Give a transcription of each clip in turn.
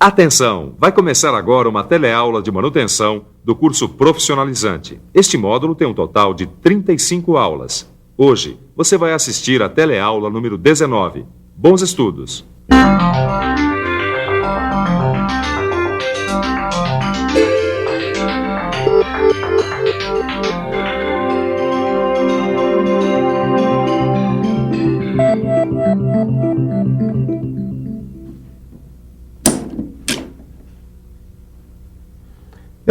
Atenção! Vai começar agora uma teleaula de manutenção do curso profissionalizante. Este módulo tem um total de 35 aulas. Hoje, você vai assistir a teleaula número 19. Bons estudos!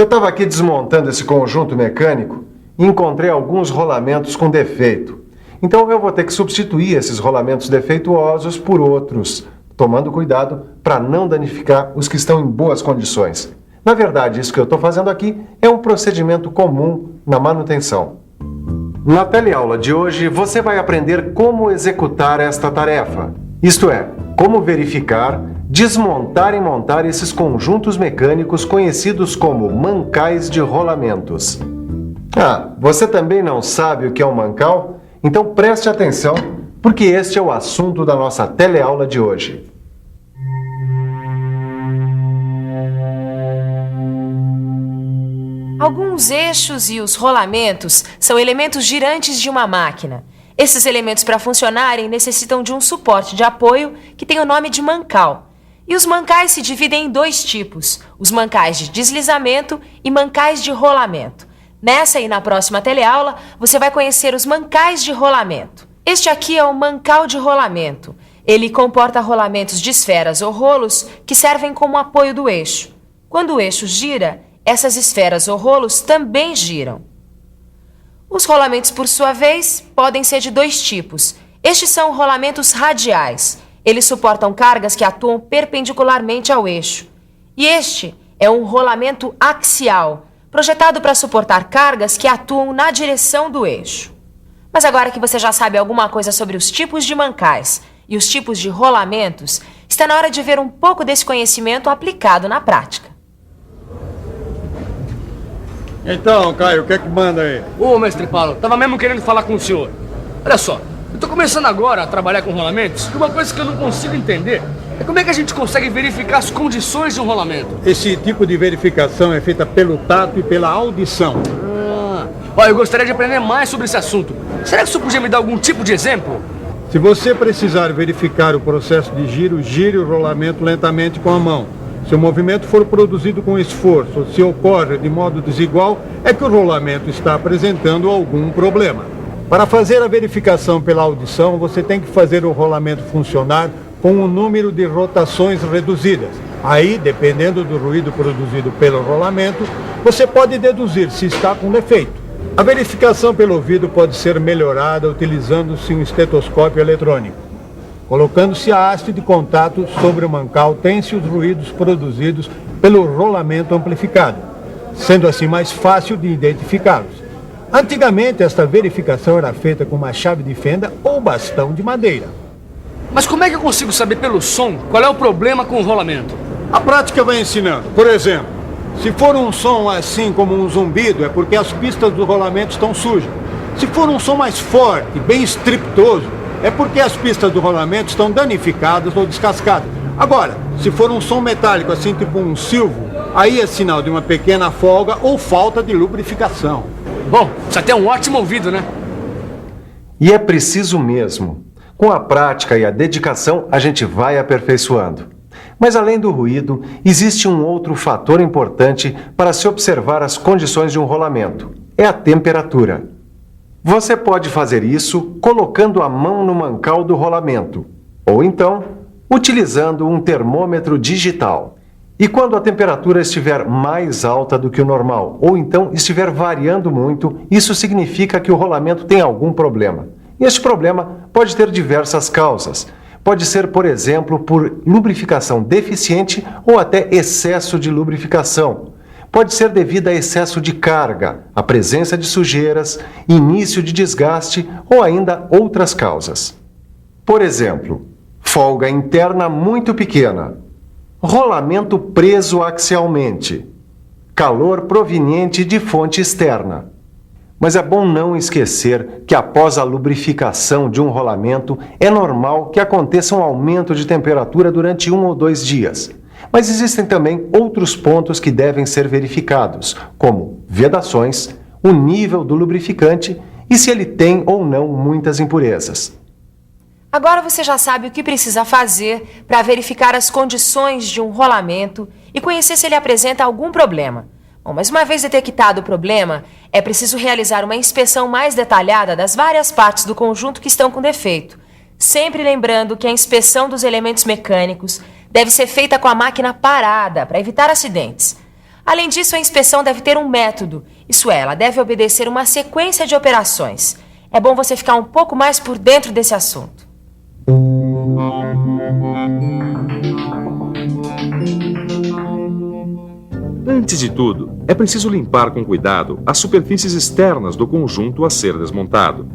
Eu estava aqui desmontando esse conjunto mecânico e encontrei alguns rolamentos com defeito. Então eu vou ter que substituir esses rolamentos defeituosos por outros, tomando cuidado para não danificar os que estão em boas condições. Na verdade, isso que eu estou fazendo aqui é um procedimento comum na manutenção. Na teleaula de hoje, você vai aprender como executar esta tarefa. Isto é, como verificar, desmontar e montar esses conjuntos mecânicos conhecidos como mancais de rolamentos. Ah, você também não sabe o que é um mancal? Então preste atenção, porque este é o assunto da nossa teleaula de hoje. Alguns eixos e os rolamentos são elementos girantes de uma máquina. Esses elementos, para funcionarem, necessitam de um suporte de apoio que tem o nome de mancal. E os mancais se dividem em dois tipos, os mancais de deslizamento e mancais de rolamento. Nessa e na próxima teleaula, você vai conhecer os mancais de rolamento. Este aqui é o mancal de rolamento. Ele comporta rolamentos de esferas ou rolos que servem como apoio do eixo. Quando o eixo gira, essas esferas ou rolos também giram. Os rolamentos, por sua vez, podem ser de dois tipos. Estes são rolamentos radiais. Eles suportam cargas que atuam perpendicularmente ao eixo. E este é um rolamento axial, projetado para suportar cargas que atuam na direção do eixo. Mas agora que você já sabe alguma coisa sobre os tipos de mancais e os tipos de rolamentos, está na hora de ver um pouco desse conhecimento aplicado na prática. Então, Caio, o que é que manda aí? Ô, mestre Paulo, tava mesmo querendo falar com o senhor. Olha só, eu tô começando agora a trabalhar com rolamentos e uma coisa que eu não consigo entender é como é que a gente consegue verificar as condições de um rolamento. Esse tipo de verificação é feita pelo tato e pela audição. Olha, eu gostaria de aprender mais sobre esse assunto. Será que o senhor podia me dar algum tipo de exemplo? Se você precisar verificar o processo de giro, gire o rolamento lentamente com a mão. Se o movimento for produzido com esforço ou se ocorre de modo desigual, é que o rolamento está apresentando algum problema. Para fazer a verificação pela audição, você tem que fazer o rolamento funcionar com um número de rotações reduzidas. Aí, dependendo do ruído produzido pelo rolamento, você pode deduzir se está com defeito. A verificação pelo ouvido pode ser melhorada utilizando-se um estetoscópio eletrônico. Colocando-se a haste de contato sobre o mancal, tem-se os ruídos produzidos pelo rolamento amplificado, sendo assim mais fácil de identificá-los. Antigamente, esta verificação era feita com uma chave de fenda ou bastão de madeira. Mas como é que eu consigo saber pelo som qual é o problema com o rolamento? A prática vai ensinando. Por exemplo, se for um som assim como um zumbido, é porque as pistas do rolamento estão sujas. Se for um som mais forte, bem estrepitoso, é porque as pistas do rolamento estão danificadas ou descascadas. Agora, se for um som metálico, assim tipo um silvo, aí é sinal de uma pequena folga ou falta de lubrificação. Bom, isso até é um ótimo ouvido, né? E é preciso mesmo. Com a prática e a dedicação, a gente vai aperfeiçoando. Mas além do ruído, existe um outro fator importante para se observar as condições de um rolamento. É a temperatura. Você pode fazer isso colocando a mão no mancal do rolamento, ou então utilizando um termômetro digital. E quando a temperatura estiver mais alta do que o normal, ou então estiver variando muito, isso significa que o rolamento tem algum problema. E este problema pode ter diversas causas. Pode ser, por exemplo, por lubrificação deficiente ou até excesso de lubrificação. Pode ser devido a excesso de carga, a presença de sujeiras, início de desgaste ou ainda outras causas. Por exemplo, folga interna muito pequena, rolamento preso axialmente, calor proveniente de fonte externa. Mas é bom não esquecer que após a lubrificação de um rolamento, é normal que aconteça um aumento de temperatura durante 1 ou 2 dias. Mas existem também outros pontos que devem ser verificados, como vedações, o nível do lubrificante e se ele tem ou não muitas impurezas. Agora você já sabe o que precisa fazer para verificar as condições de um rolamento e conhecer se ele apresenta algum problema. Bom, mas uma vez detectado o problema, é preciso realizar uma inspeção mais detalhada das várias partes do conjunto que estão com defeito, sempre lembrando que a inspeção dos elementos mecânicos deve ser feita com a máquina parada para evitar acidentes. Além disso, a inspeção deve ter um método, isso é, ela deve obedecer uma sequência de operações. É bom você ficar um pouco mais por dentro desse assunto. Antes de tudo, é preciso limpar com cuidado as superfícies externas do conjunto a ser desmontado.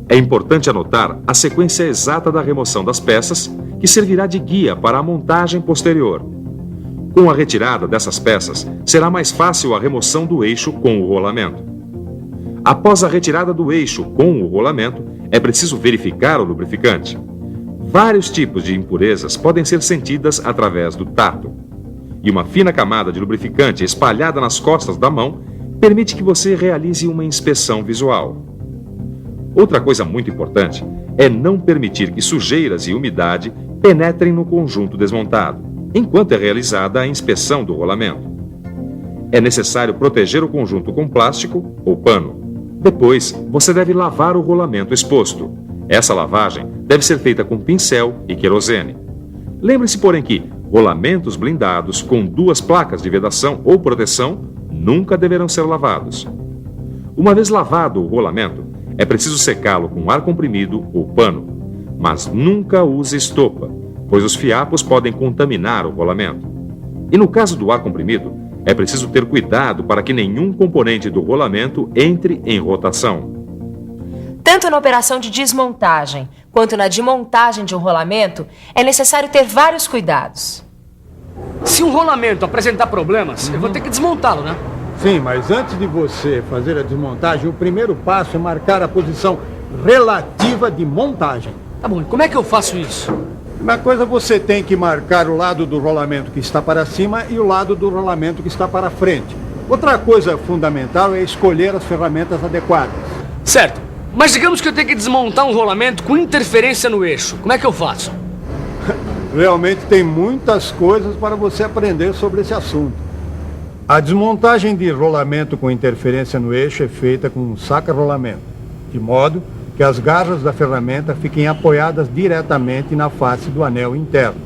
É importante anotar a sequência exata da remoção das peças, que servirá de guia para a montagem posterior. Com a retirada dessas peças, será mais fácil a remoção do eixo com o rolamento. Após a retirada do eixo com o rolamento, é preciso verificar o lubrificante. Vários tipos de impurezas podem ser sentidas através do tato. E uma fina camada de lubrificante espalhada nas costas da mão permite que você realize uma inspeção visual. Outra coisa muito importante é não permitir que sujeiras e umidade penetrem no conjunto desmontado, enquanto é realizada a inspeção do rolamento. É necessário proteger o conjunto com plástico ou pano. Depois, você deve lavar o rolamento exposto. Essa lavagem deve ser feita com pincel e querosene. Lembre-se, porém, que rolamentos blindados com 2 placas de vedação ou proteção nunca deverão ser lavados. Uma vez lavado o rolamento, é preciso secá-lo com ar comprimido ou pano, mas nunca use estopa, pois os fiapos podem contaminar o rolamento. E no caso do ar comprimido, é preciso ter cuidado para que nenhum componente do rolamento entre em rotação. Tanto na operação de desmontagem quanto na de montagem de um rolamento, é necessário ter vários cuidados. Se um rolamento apresentar problemas, eu vou ter que desmontá-lo, né? Sim, mas antes de você fazer a desmontagem, o primeiro passo é marcar a posição relativa de montagem. Tá bom, e como é que eu faço isso? Uma coisa, você tem que marcar o lado do rolamento que está para cima e o lado do rolamento que está para frente. Outra coisa fundamental é escolher as ferramentas adequadas. Certo, mas digamos que eu tenho que desmontar um rolamento com interferência no eixo. Como é que eu faço? Realmente tem muitas coisas para você aprender sobre esse assunto. A desmontagem de rolamento com interferência no eixo é feita com um saca-rolamento, de modo que as garras da ferramenta fiquem apoiadas diretamente na face do anel interno.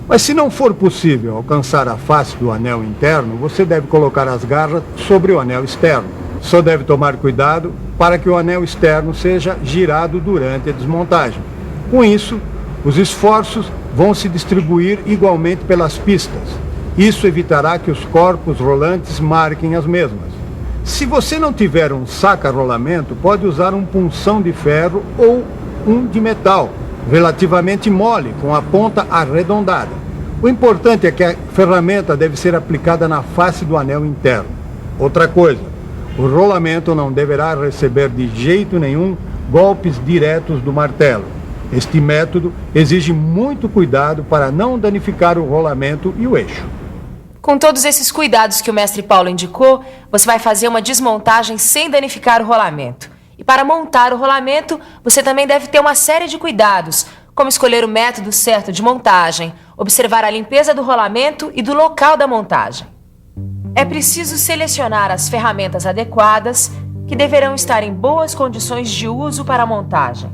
Mas se não for possível alcançar a face do anel interno, você deve colocar as garras sobre o anel externo. Só deve tomar cuidado para que o anel externo seja girado durante a desmontagem. Com isso, os esforços vão se distribuir igualmente pelas pistas. Isso evitará que os corpos rolantes marquem as mesmas. Se você não tiver um saca-rolamento, pode usar um punção de ferro ou um de metal, relativamente mole, com a ponta arredondada. O importante é que a ferramenta deve ser aplicada na face do anel interno. Outra coisa, o rolamento não deverá receber de jeito nenhum golpes diretos do martelo. Este método exige muito cuidado para não danificar o rolamento e o eixo. Com todos esses cuidados que o mestre Paulo indicou, você vai fazer uma desmontagem sem danificar o rolamento. E para montar o rolamento, você também deve ter uma série de cuidados, como escolher o método certo de montagem, observar a limpeza do rolamento e do local da montagem. É preciso selecionar as ferramentas adequadas, que deverão estar em boas condições de uso para a montagem.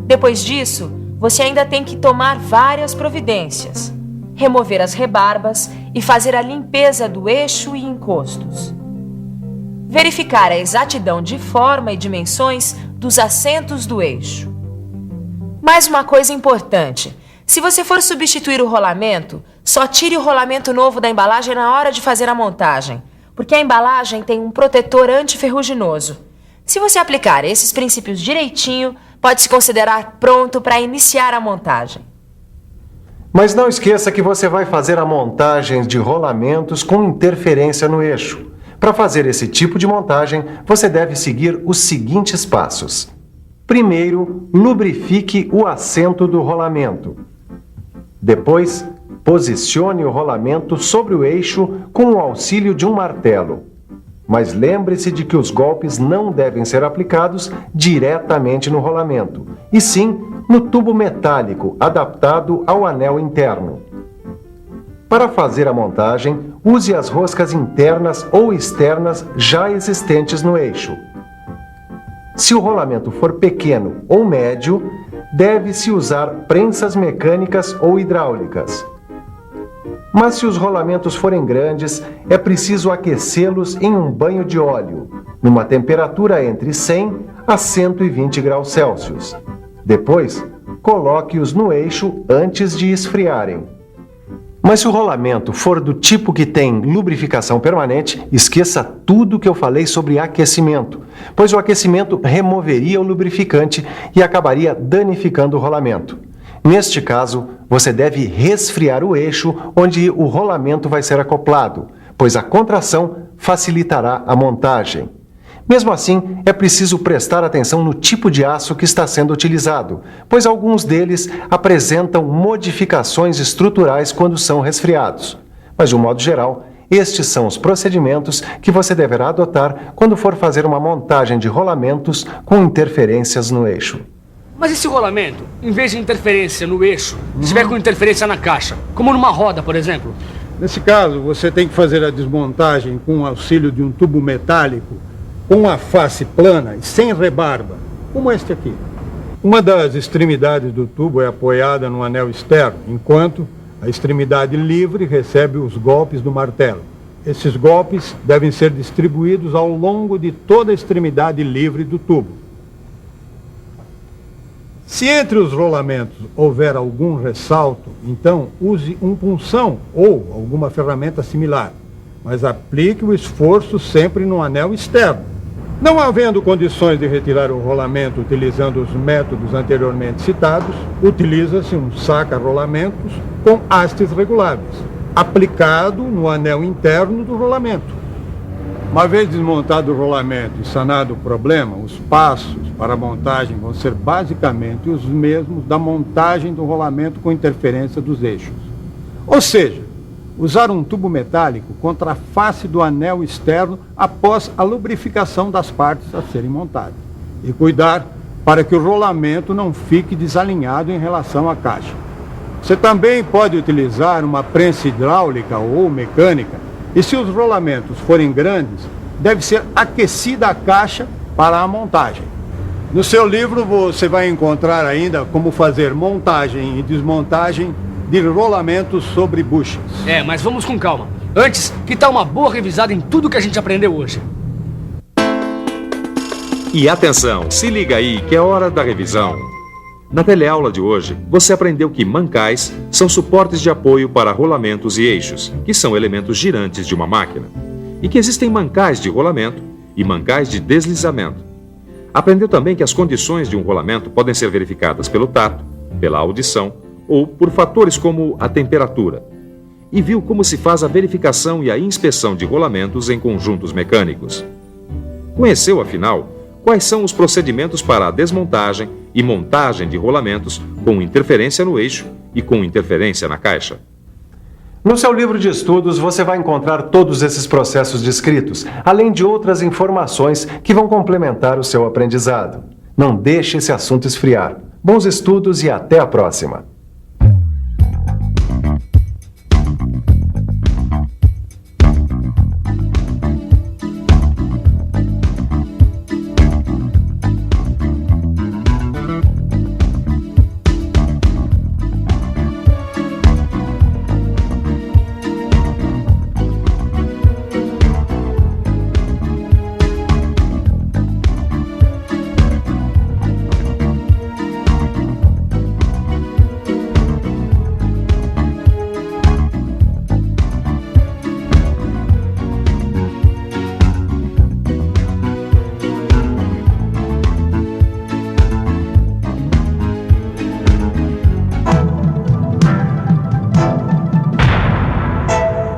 Depois disso, você ainda tem que tomar várias providências. Remover as rebarbas e fazer a limpeza do eixo e encostos. Verificar a exatidão de forma e dimensões dos assentos do eixo. Mais uma coisa importante: se você for substituir o rolamento, só tire o rolamento novo da embalagem na hora de fazer a montagem, porque a embalagem tem um protetor antiferruginoso. Se você aplicar esses princípios direitinho, pode se considerar pronto para iniciar a montagem. Mas não esqueça que você vai fazer a montagem de rolamentos com interferência no eixo. Para fazer esse tipo de montagem, você deve seguir os seguintes passos. Primeiro, lubrifique o assento do rolamento. Depois, posicione o rolamento sobre o eixo com o auxílio de um martelo. Mas lembre-se de que os golpes não devem ser aplicados diretamente no rolamento, e sim no tubo metálico adaptado ao anel interno. Para fazer a montagem, use as roscas internas ou externas já existentes no eixo. Se o rolamento for pequeno ou médio, deve-se usar prensas mecânicas ou hidráulicas. Mas se os rolamentos forem grandes, é preciso aquecê-los em um banho de óleo, numa temperatura entre 100 a 120 graus Celsius. Depois, coloque-os no eixo antes de esfriarem. Mas se o rolamento for do tipo que tem lubrificação permanente, esqueça tudo que eu falei sobre aquecimento, pois o aquecimento removeria o lubrificante e acabaria danificando o rolamento. Neste caso, você deve resfriar o eixo onde o rolamento vai ser acoplado, pois a contração facilitará a montagem. Mesmo assim, é preciso prestar atenção no tipo de aço que está sendo utilizado, pois alguns deles apresentam modificações estruturais quando são resfriados. Mas, de um modo geral, estes são os procedimentos que você deverá adotar quando for fazer uma montagem de rolamentos com interferências no eixo. Mas e se o rolamento, em vez de interferência no eixo, estiver com interferência na caixa, como numa roda, por exemplo? Nesse caso, você tem que fazer a desmontagem com o auxílio de um tubo metálico com a face plana e sem rebarba, como este aqui. Uma das extremidades do tubo é apoiada no anel externo, enquanto a extremidade livre recebe os golpes do martelo. Esses golpes devem ser distribuídos ao longo de toda a extremidade livre do tubo. Se entre os rolamentos houver algum ressalto, então use um punção ou alguma ferramenta similar, mas aplique o esforço sempre no anel externo. Não havendo condições de retirar o rolamento utilizando os métodos anteriormente citados, utiliza-se um saca-rolamentos com hastes reguláveis, aplicado no anel interno do rolamento. Uma vez desmontado o rolamento e sanado o problema, os passos para a montagem vão ser basicamente os mesmos da montagem do rolamento com interferência dos eixos. Ou seja, usar um tubo metálico contra a face do anel externo após a lubrificação das partes a serem montadas. E cuidar para que o rolamento não fique desalinhado em relação à caixa. Você também pode utilizar uma prensa hidráulica ou mecânica, e se os rolamentos forem grandes, deve ser aquecida a caixa para a montagem. No seu livro você vai encontrar ainda como fazer montagem e desmontagem de rolamentos sobre buchas. Mas vamos com calma. Antes, que tal uma boa revisada em tudo que a gente aprendeu hoje? E atenção, se liga aí que é hora da revisão. Na teleaula de hoje, você aprendeu que mancais são suportes de apoio para rolamentos e eixos, que são elementos girantes de uma máquina, e que existem mancais de rolamento e mancais de deslizamento. Aprendeu também que as condições de um rolamento podem ser verificadas pelo tato, pela audição ou por fatores como a temperatura. E viu como se faz a verificação e a inspeção de rolamentos em conjuntos mecânicos. Conheceu, afinal, quais são os procedimentos para a desmontagem e montagem de rolamentos com interferência no eixo e com interferência na caixa? No seu livro de estudos, você vai encontrar todos esses processos descritos, além de outras informações que vão complementar o seu aprendizado. Não deixe esse assunto esfriar. Bons estudos e até a próxima!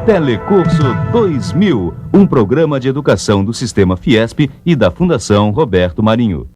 Telecurso 2000, um programa de educação do Sistema Fiesp e da Fundação Roberto Marinho.